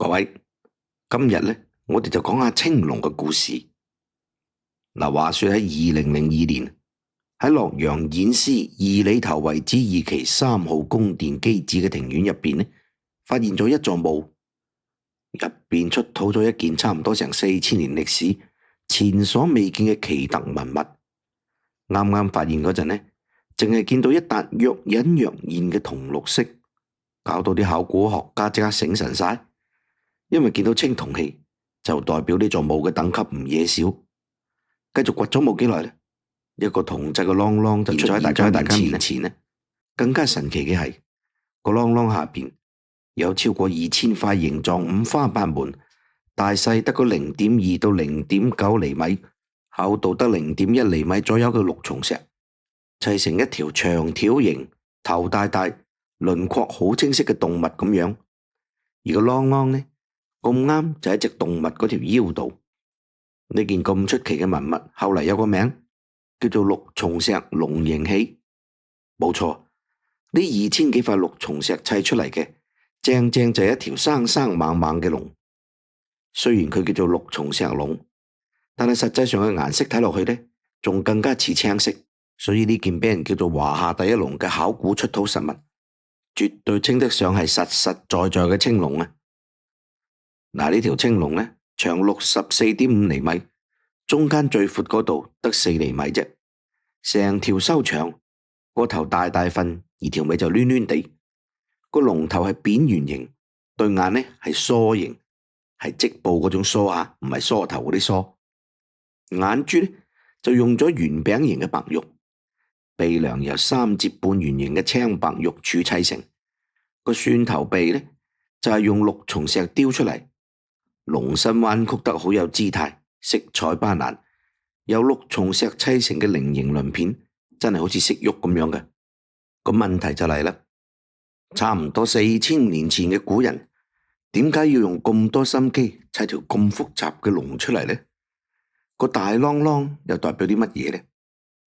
各位，今日呢，我哋就講下青龍嘅故事。話說喺2002年喺洛陽偃師二里頭遺址二期3號宮殿基址嘅庭院入邊呢，發現咗一座墓，入邊出土咗一件差唔多成4000年歷史、前所未見嘅奇特文物。啱啱發現嗰陣呢，淨係見到一笪若隱若現嘅銅綠色，搞到啲考古學家即刻醒神晒。因為見到青銅器，就代表呢座墓嘅等級唔惹少。繼續掘咗冇幾耐呢，一個銅製嘅啷啷就出現喺大家面前呢。更加神奇嘅係，個啷啷下邊有超過2000塊形狀五花八門、大細得個0.2到0.9厘米、厚度得0.1厘米左右嘅綠松石，砌成一條長條形、頭大大、輪廓好清晰嘅動物咁樣。而個啷啷呢，咁啱就喺隻動物嗰條腰度。呢件咁出奇嘅文物，後嚟有個名叫做綠松石龍形器。冇錯，呢2000幾塊綠松石砌出嚟嘅，正正就係一條生生猛猛嘅龍。雖然佢叫做綠松石龍，但係實際上嘅顏色睇落去呢，仲更加似青色。所以呢件俾人叫做華夏第一龍嘅考古出土實物，絕對稱得上係實實在在嘅青龍啊！嗱，呢條青龍呢，長64.5厘米，中間最闊嗰度得4厘米啫，成條修長，個頭大大份，而條尾就攣攣地。個龍頭係扁圓形，對眼呢係梳形，係織布嗰種梳啊，唔係梳頭嗰啲梳。眼珠呢就用咗圓餅形嘅白玉，鼻梁由3節半圓形嘅青白玉柱砌成。個蒜頭鼻呢就係用綠松石雕出嚟。龍身彎曲得好有姿態，色彩斑斕，由綠松石砌成嘅菱形鱗片，真係好似識喐咁樣嘅。個問題就嚟啦，差唔多4000年前嘅古人，點解要用咁多心機砌條咁複雜嘅龍出嚟呢？個大啷啷又代表啲乜嘢呢？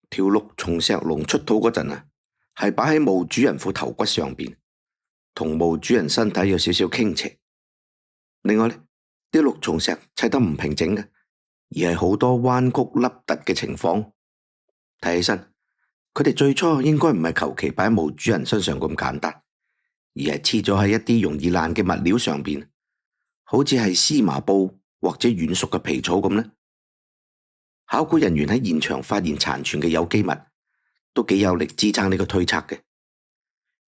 條綠松石龍出土嗰陣啊，係擺喺墓主人副頭骨上邊，同墓主人身體有少少傾斜。另外呢，啲綠松石砌得唔平整嘅，而係好多彎曲凹凸嘅情況。睇起身，佢哋最初應該唔係求其擺喺墓主人身上咁簡單，而係黐咗喺一啲容易爛嘅物料上邊，好似係絲麻布或者軟熟嘅皮草咁呢。考古人員喺現場發現殘存嘅有機物，都幾有力支撐呢個推測嘅。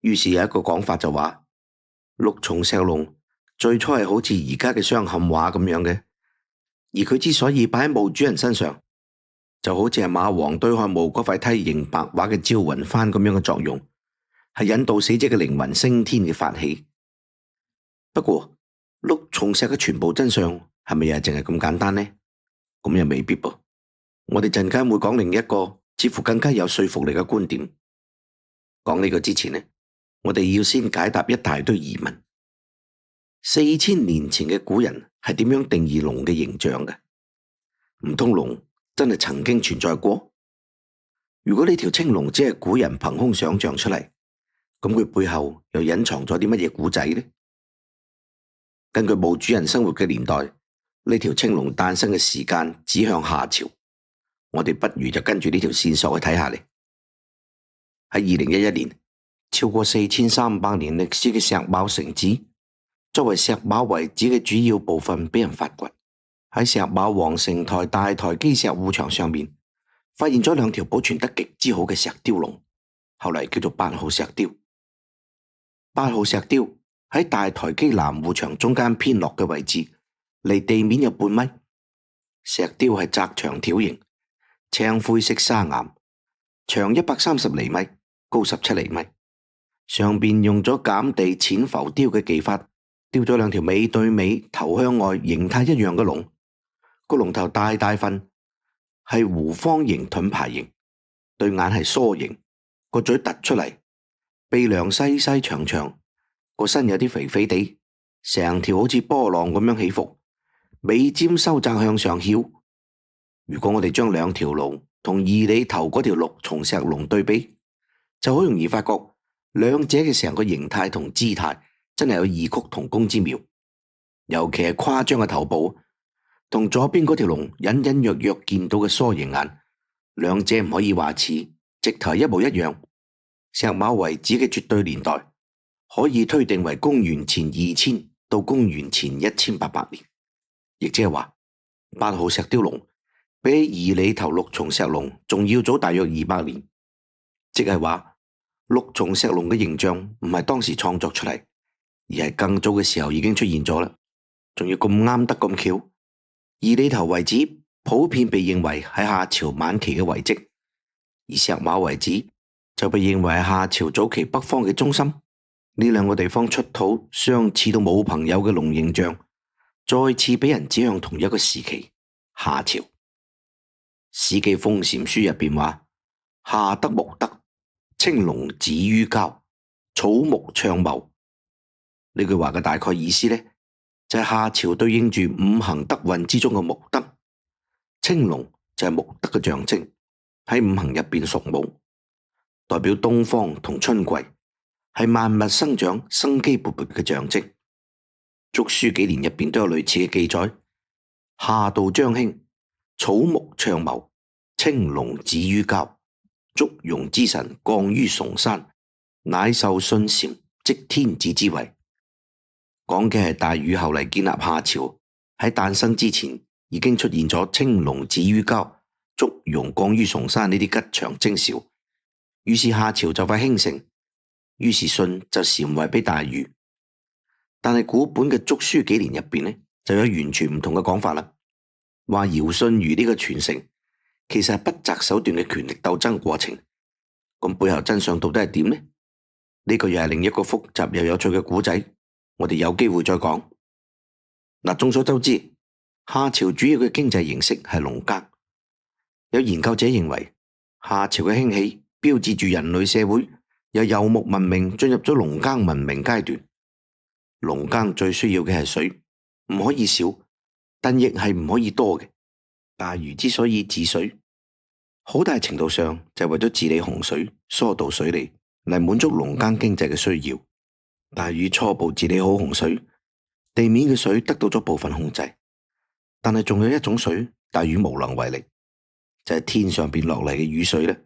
於是有一個講法就話，綠松石龍最初係好似而家嘅鑲嵌畫咁樣嘅，而佢之所以擺喺墓主人身上，就好似係馬王堆漢墓嗰塊梯形白畫嘅招魂幡咁樣嘅作用，係引導死者嘅靈魂升天嘅法器。不過綠松石嘅全部真相係咪又係淨係咁簡單呢？咁又未必噃。我哋陣間會講另一個似乎更加有說服力嘅觀點。講呢個之前呢，我哋要先解答一大堆疑問。4000年前嘅古人係點樣定義龍嘅形象嘅？唔通龍真係曾經存在過？如果呢條青龍只係古人憑空想象出嚟，咁佢背後又隱藏咗啲乜嘢古仔呢？根據墓主人生活嘅年代，呢條青龍誕生嘅時間指向夏朝。我哋不如就跟住呢條線索去睇下嚟。喺2011年，超過4300年歷史嘅石峁城址，作為石峁遺址嘅主要部分俾人發掘。喺石峁皇城台大台基石護牆上面，發現咗2條保存得極之好嘅石雕龍，後嚟叫做8號石雕。8號石雕喺大台基南護牆中間偏落嘅位置，離地面有半米。石雕係窄長條形，青灰色砂岩，長130厘米，高17厘米。上邊用咗減地淺浮雕嘅技法，雕咗2條尾對尾、頭向外、形態一樣嘅龍。個龍頭大大份，係弧方形盾牌形，對眼係梳形，個嘴突出嚟，鼻梁細細長長，個身有啲肥肥地，成條好似波浪咁樣起伏，尾尖收窄向上翹。如果我哋將2條龍同2里頭嗰條綠松石龍對比，就好容易發覺兩者嘅成個形態同姿態真係有異曲同工之妙。尤其係誇張嘅頭部，同左邊嗰條龍隱隱約約見到嘅疏形眼，兩者唔可以話似，直頭一模一樣。石馬遺址嘅絕對年代可以推定為公元前2000到公元前1800年，亦即係話8號石雕龍比2里頭六重石龍仲要早大約200年，即係話六重石龍嘅形象唔係當時創作出嚟，而係更早嘅時候已經出現咗啦，仲要咁啱得咁巧。2里頭遺址普遍被認為係夏朝晚期嘅遺跡，而石馬遺址就被認為係夏朝早期北方嘅中心。呢兩個地方出土相似到冇朋友嘅龍形象，再次俾人指向同一個時期，夏朝。史記封禪書入邊話：夏得木德，青龍止於郊，草木暢茂。呢句話嘅大概意思呢，就係夏朝對應住五行德運之中嘅木德，青龍就係木德嘅象徵，喺五行入邊屬木，代表東方同春季，係萬物生長、生機勃勃嘅象徵。竹書紀年入邊都有類似嘅記載：夏道將興，草木暢茂，青龍止於郊，祝融之神降於崇山，乃受信禪，即天子之位。講嘅係大禹後嚟建立夏朝，喺誕生之前已經出現咗青龍止於郊、祝融降於崇山呢啲吉祥徵兆，於是夏朝就快興盛。於是舜就禪位俾大禹，但係古本嘅竹書紀年入邊呢，就有完全唔同嘅講法啦。話堯舜禹呢個傳承其實係不擇手段嘅權力鬥爭過程，咁背後真相到底係點呢？呢個又係另一個複雜又有趣嘅古仔，我哋有機會再講。嗱，眾所周知，夏朝主要嘅經濟形式係農耕。有研究者認為，夏朝嘅興起標誌住人類社會由游牧文明進入咗農耕文明階段。農耕最需要嘅係水，唔可以少，但亦係唔可以多嘅。大禹之所以治水，好大程度上就係為咗治理洪水、疏導水利嚟滿足農耕經濟嘅需要。大禹初步治理好洪水，地面嘅水得到咗部分控制，但係仲有一種水，大禹無能為力，就係天上邊落嚟嘅雨水咧。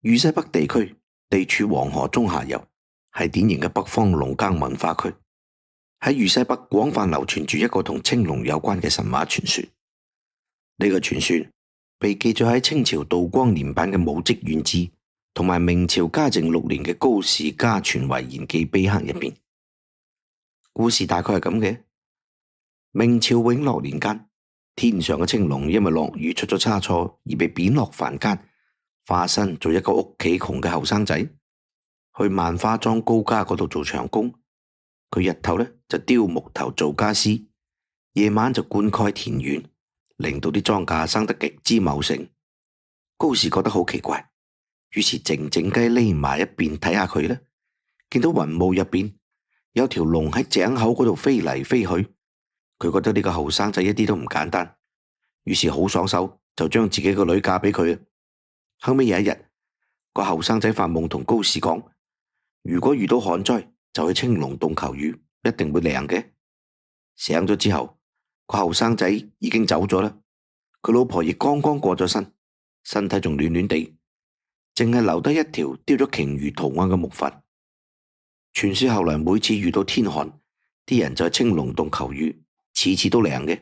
豫西北地區地處黃河中下游，係典型嘅北方農耕文化區。喺豫西北廣泛流傳住一個同青龍有關嘅神話傳說。呢個傳說被記載喺清朝道光年版嘅《武職縣志》同埋明朝嘉靖6年嘅《高氏家傳遺言記碑刻》入邊。故事大概係咁嘅：明朝永樂年間，天上嘅青龍因為落雨出咗差錯而被貶落凡間，化身做一個屋企窮嘅後生仔，去萬花莊高家嗰度做長工。佢日頭呢就雕木頭做家私，夜晚就灌溉田園，令到啲莊稼生得極之茂盛。高氏覺得好奇怪，於是靜靜雞匿埋一邊睇下佢呢，見到雲霧入邊有條龍喺井口嗰度飛嚟飛去。佢覺得呢個後生仔一啲都唔簡單，於是好爽手就將自己個女嫁俾佢。後尾有一日，個後生仔發夢同高氏講，如果遇到旱災就去青龍洞求雨，一定會靈嘅。醒咗之後，個後生仔已經走咗啦，佢老婆亦剛剛過咗身，身體仲暖暖地，淨係留低一條雕咗鯨魚圖案嘅木筏。傳說後來每次遇到天旱，啲人就喺青龍洞求雨，次次都靈嘅。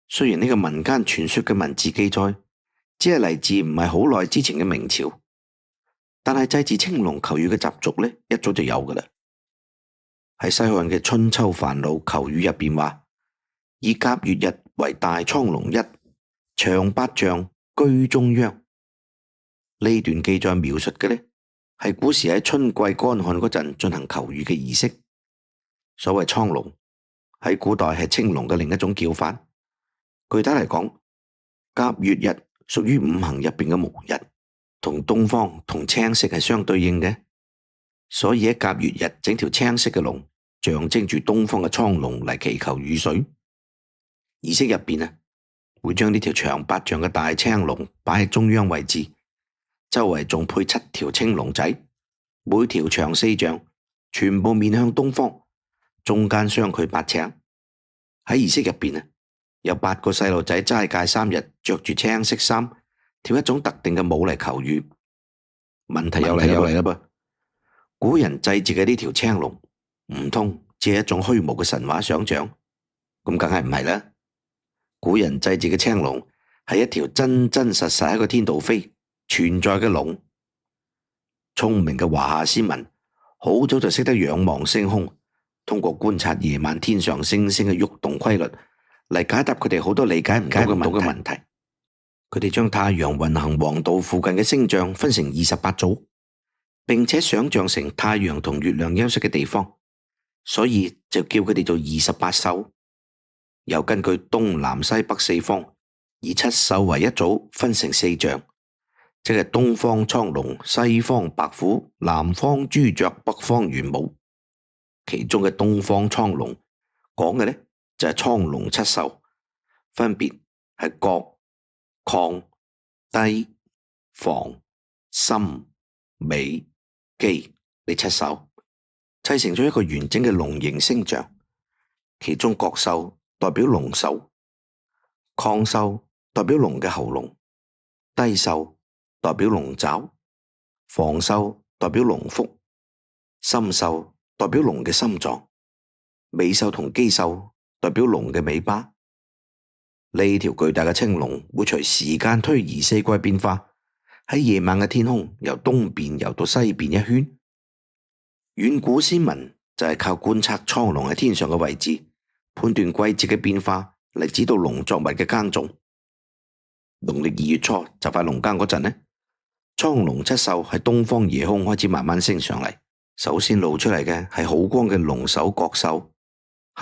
雖然呢個民間傳說嘅文字記載只係嚟自唔係好耐之前嘅明朝，但係祭祀青龍求雨嘅習俗呢，一早就有噶啦。喺西漢嘅《春秋繁露·求雨》入邊話，以甲月日為大蒼龍一，長8丈，居中央。呢段記載描述嘅呢，係古時喺春季乾旱嗰陣進行求雨嘅儀式。所謂蒼龍喺古代係青龍嘅另一種叫法。具體嚟講，甲月日屬於五行入邊嘅木日，同東方同青色係相對應嘅，所以喺甲月日整條青色嘅龍，象徵住東方嘅蒼龍嚟祈求雨水。儀式入邊啊，會將呢條長8丈嘅大青龍擺喺中央位置，周圍仲配7條青龍仔，每條長4丈，全部面向東方，中間相距8尺，喺儀式入邊啊，有8個細路仔齋戒3日，着住青色衫，跳一種特定嘅舞嚟求雨。問題又嚟啦噃，古人祭祀嘅呢條青龍，唔通只係一種虛無嘅神話想象？咁梗係唔係啦。古人祭祀嘅青龍係一條真真實實喺個天度飛存在嘅龍。聰明嘅華夏先民好早就識得仰望星空，通過觀察夜晚天上星星嘅喐動規律嚟解答佢哋好多理解唔到嘅問題。佢哋將太陽運行黃道附近嘅星象分成28組，並且想象成太陽同月亮休息嘅地方，所以就叫佢哋做28宿。又根據東南西北4方，以7宿為一組，分成4象，即係東方蒼龍、西方白虎、南方朱雀、北方玄武。其中嘅東方蒼龍講嘅呢，就係蒼龍7宿，分別係角、亢、低、房、心、尾、箕呢7宿，砌成咗一個完整嘅龍形星象。其中角宿代表龍首，亢宿代表龍嘅喉嚨，低宿代表龍爪，房宿代表龍腹，心宿代表龍嘅心臟，尾宿同箕宿代表龍嘅尾巴。呢條巨大嘅青龍會隨時間推移4季變化，喺夜晚嘅天空由東邊游到西邊一圈。遠古先民就係靠觀察蒼龍喺天上嘅位置，判斷季節嘅變化嚟指導農作物嘅耕種。農曆2月初就快農耕嗰陣呢，蒼龍7宿喺東方夜空開始慢慢升上嚟。首先露出嚟嘅係好光嘅龍首角宿。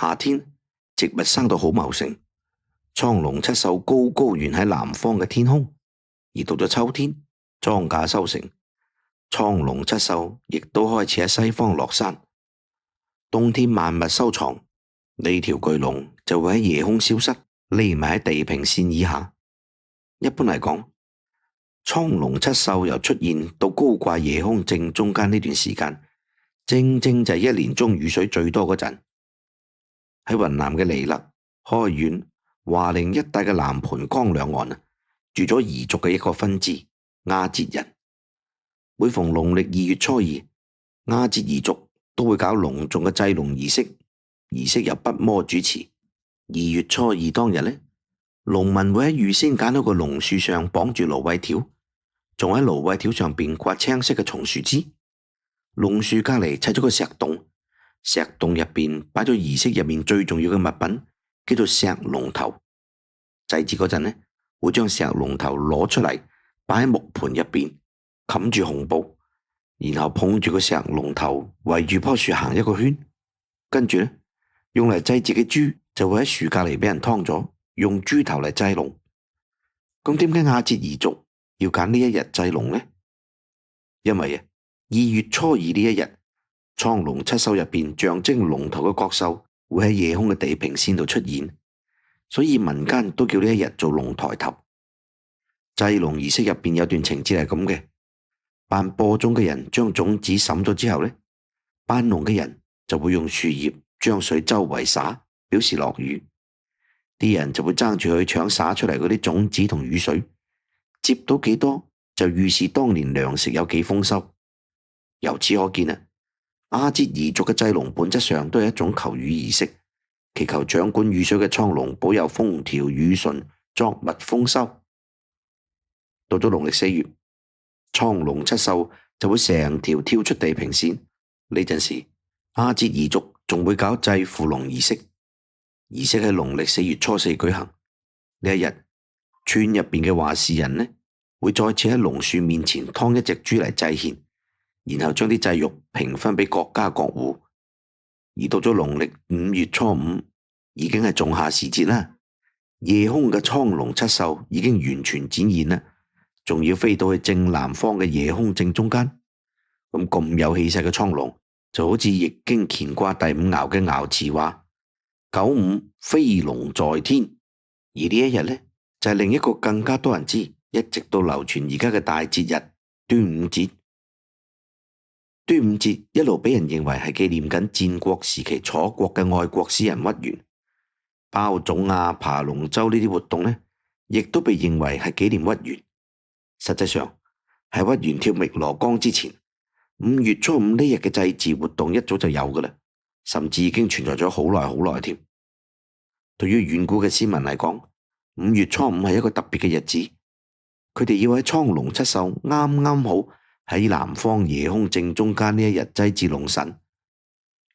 夏天植物生到好茂盛，蒼龍7宿高高懸喺南方嘅天空。而到咗秋天，莊稼收成，蒼龍7宿亦都開始喺西方落山。冬天萬物收藏，呢條巨龍就會喺夜空消失，匿埋喺地平線以下。一般嚟講，蒼龍7宿由出現到高掛夜空正中間呢段時間，正正就係一年中雨水最多嗰陣。喺雲南嘅彌勒、開遠、華寧一帶嘅南盤江兩岸住咗彝族嘅一個分支阿哲人。每逢農曆2月初2，阿哲彝族都會搞隆重嘅祭龍儀式，儀式由筆魔主持。2月初2當日呢，農民會喺預先揀到個龍樹上綁住蘆葦條，仲喺蘆葦條上邊掛青色嘅松樹枝。龍樹隔籬砌咗個石洞，石洞入邊擺咗儀式入面最重要嘅物品，叫做石龍頭。祭祀嗰陣呢，會將石龍頭攞出嚟，擺喺木盤入邊，冚住紅布，然後捧住個石龍頭圍住棵樹行一個圈。跟住呢，用嚟祭祀嘅豬就會喺樹隔籬俾人劏咗，用豬頭嚟祭龍。咁點解阿哲彝族要揀呢一日祭龍呢？因為2月初2呢一日，蒼龍7宿入邊象徵龍頭嘅角宿會喺夜空嘅地平線度出現，所以民間都叫呢一日做龍抬頭。祭龍儀式入邊有段情節係咁嘅：辦播種嘅人將種子撒咗之後呢，辦農嘅人就會用樹葉將水周圍灑，表示落雨。啲人就會爭住去搶灑出嚟嗰啲種子同雨水，接到幾多就預示當年糧食有幾豐收。由此可見阿哲彝族嘅祭龍本質上都係一種求雨儀式，祈求掌管雨水嘅蒼龍保佑風調雨順、作物豐收。到咗農曆4月，蒼龍7宿就會成條跳出地平線。呢陣時，阿哲彝族仲會搞祭扶龍儀式，儀式喺農曆4月初4舉行。呢一日，村入邊嘅話事人呢，會再次喺龍樹面前劏一隻豬嚟祭獻，然後將啲祭肉平分俾各家各戶。而到咗農曆5月初5，已經係仲夏時節啦。夜空嘅蒼龍7宿已經完全展現啦，仲要飛到去正南方嘅夜空正中間。咁有氣勢嘅蒼龍，就好似易經乾卦第5爻嘅爻辭話：九五飛龍在天。而呢一日呢，就係另一個更加多人知，一直到流傳而家嘅大節日端午節。端午節一路俾人認為係紀念緊戰國時期楚國嘅愛國詩人屈原，包粽啊、爬龍舟呢啲活動呢，亦都被認為係紀念屈原。實際上，喺屈原跳汨羅江之前，5月初5呢日嘅祭祀活動一早就有㗎喇，甚至已經存在咗好耐好耐添。對於遠古嘅先民嚟講，5月初5係一個特別嘅日子，佢哋要喺蒼龍七獸啱啱好喺南方夜空正中間呢一日祭祀龍神。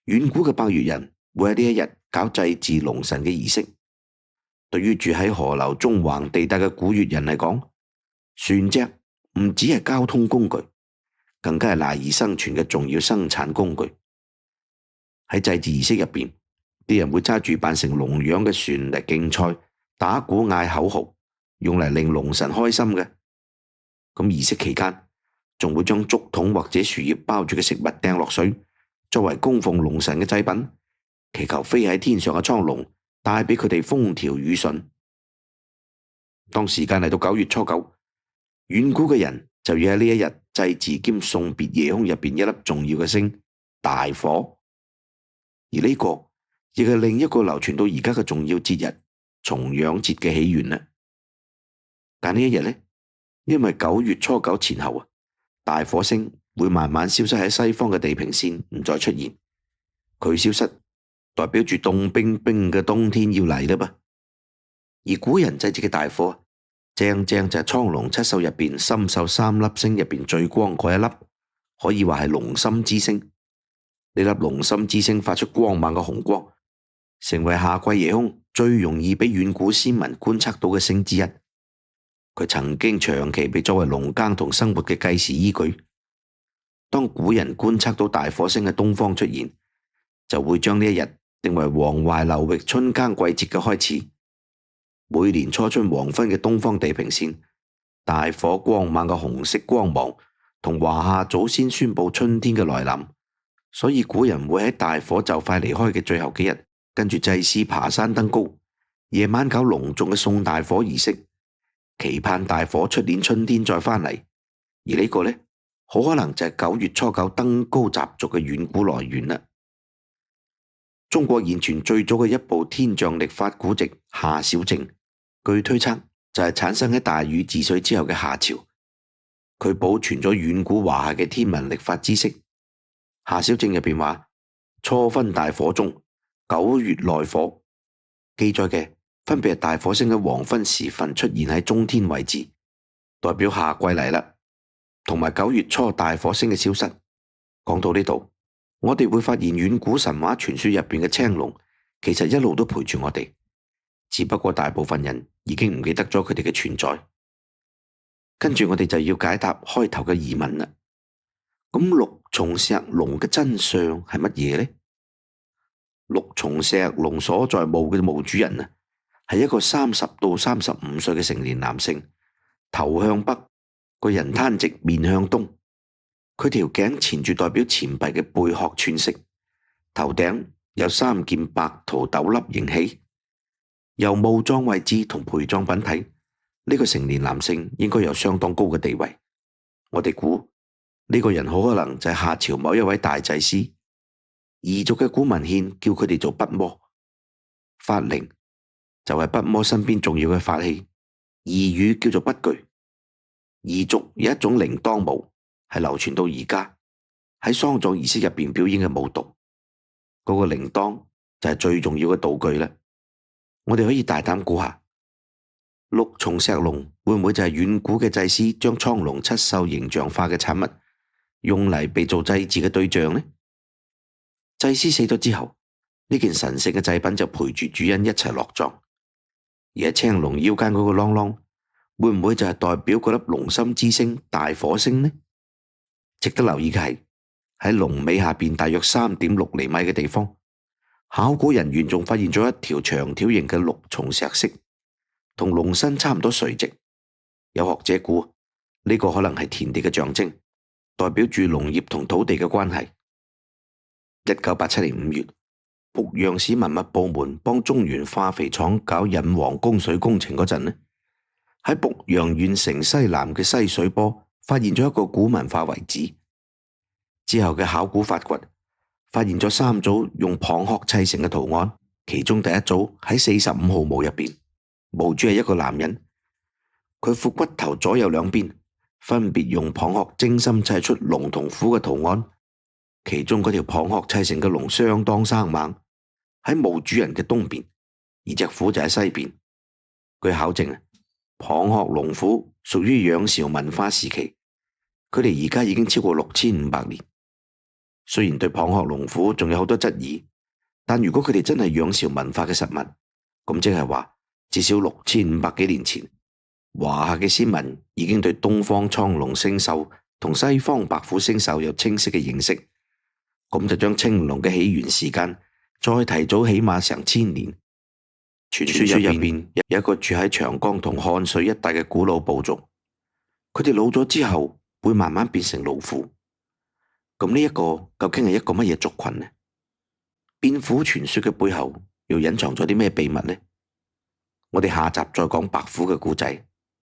遠古嘅百越人會喺呢一日搞祭祀龍神嘅儀式。對於住喺河流中橫地帶嘅古越人嚟講，船隻唔只係交通工具，更加係賴以生存嘅重要生產工具。喺祭祀儀式入邊，啲人會揸住扮成龍樣嘅船嚟競賽、打鼓、嗌口號，用嚟令龍神開心嘅。咁儀式期間，仲會將竹筒或者樹葉包住嘅食物掟落水，作為供奉龍神嘅祭品，祈求飛喺天上嘅蒼龍帶俾佢哋風調雨順。當時間嚟到9月初9，遠古嘅人就要喺呢一日祭祀兼送別夜空入邊一粒重要嘅星——大火。而呢個亦係另一個流傳到而家嘅重要節日——重陽節嘅起源啦。但呢一日呢，因為9月初9前後大火星會慢慢消失喺西方嘅地平線，唔再出現。佢消失代表住凍冰冰嘅冬天要嚟啦噃。而古人祭祀嘅大火，正正就係蒼龍七宿入邊參宿3粒星入邊最光嗰一粒，可以話係龍心之星。呢粒龍心之星發出光猛嘅紅光，成為夏季夜空最容易俾遠古先民觀測到嘅星之一。佢曾經長期被作為農耕同生活嘅計時依據。當古人觀測到大火星喺東方出現，就會將呢一日定為黃淮流域春耕季節嘅開始。每年初春黃昏嘅東方地平線，大火光猛嘅紅色光芒同華夏祖先宣布春天嘅來臨。所以古人會喺大火就快離開嘅最後幾日，跟住祭司爬山登高，夜晚搞隆重嘅送大火儀式，期盼大火出年春天再返嚟。而呢個呢，好可能就係9月初9登高習俗嘅遠古來源啦。中國現存最早嘅一部天象曆法古籍《夏小正》，據推測就係產生喺大禹治水之後嘅夏朝。佢保存咗遠古華夏嘅天文曆法知識。夏小正入邊話：初分大火中，9月來火。記載嘅分別係大火星喺黃昏時分出現喺中天位置，代表夏季嚟啦，同埋9月初大火星嘅消失。講到呢度，我哋會發現遠古神話傳說入邊嘅青龍，其實一路都陪住我哋，只不過大部分人已經唔記得咗佢哋嘅存在。跟住我哋就要解答開頭嘅疑問啦。咁六重石龍嘅真相係乜嘢呢？六重石龍所在墓嘅墓主人啊，係一個30到35歲嘅成年男性，頭向北，個人攤直，面向東。佢條頸纏住代表錢幣嘅貝殼串飾，頭頂有3件白陶斗笠迎起。由墓葬位置同陪葬品睇，呢個成年男性應該有相當高嘅地位。我哋估呢個人好可能就係夏朝某一位大祭司。彝族嘅古文獻叫佢哋做筆魔，法鈴就係筆魔身邊重要嘅法器，彝語叫做筆具。彝族有一種鈴鐺舞，係流傳到而家，喺喪葬儀式入邊表演嘅舞蹈。嗰個鈴鐺就係最重要嘅道具啦。我哋可以大膽估下，六重石龍會唔會就係遠古嘅祭司將蒼龍七宿形象化嘅產物，用嚟被做祭祀嘅對象呢？祭司死咗之後，呢件神聖嘅祭品就陪住主人一齊落葬。而喺青龍腰間嗰個啷啷，會唔會就係代表嗰粒龍心之星大火星呢？值得留意嘅係，喺龍尾下邊大約3.6厘米嘅地方，考古人員仲發現咗一條長條形嘅六重石飾，同龍身差唔多垂直。有學者估呢個可能係田地嘅象徵，代表住農業同土地嘅關係。1987年5月，濮陽市文物部門幫中原化肥廠搞引黃供水工程嗰陣呢，喺濮陽縣城西南嘅西水坡發現咗一個古文化遺址。之後嘅考古發掘，發現咗3組用蚌殼砌成嘅圖案，其中第一組喺45號墓入邊，墓主係一個男人，佢副骨頭左右兩邊分別用蚌殼精心砌出龍同虎嘅圖案，其中嗰條蚌殼砌成嘅龍相當生猛，喺墓主人嘅東邊，而隻虎就喺西邊。據考證啊，蚌殼龍虎屬於仰韶文化時期，佢哋而家已經超過6500年。雖然對蚌殼龍虎仲有好多質疑，但如果佢哋真係仰韶文化嘅實物，咁即係話至少6500幾年前，華夏嘅先民已經對東方蒼龍星獸同西方白虎星獸有清晰嘅認識，咁就將青龍嘅起源時間再提早起碼成1000年。傳說入邊有一個住喺長江同漢水一帶嘅古老部族，佢哋老咗之後會慢慢變成老虎。咁呢一個究竟係一個乜嘢族群呢？變虎傳說嘅背後又隱藏咗啲咩秘密呢？我哋下集再講白虎嘅故仔。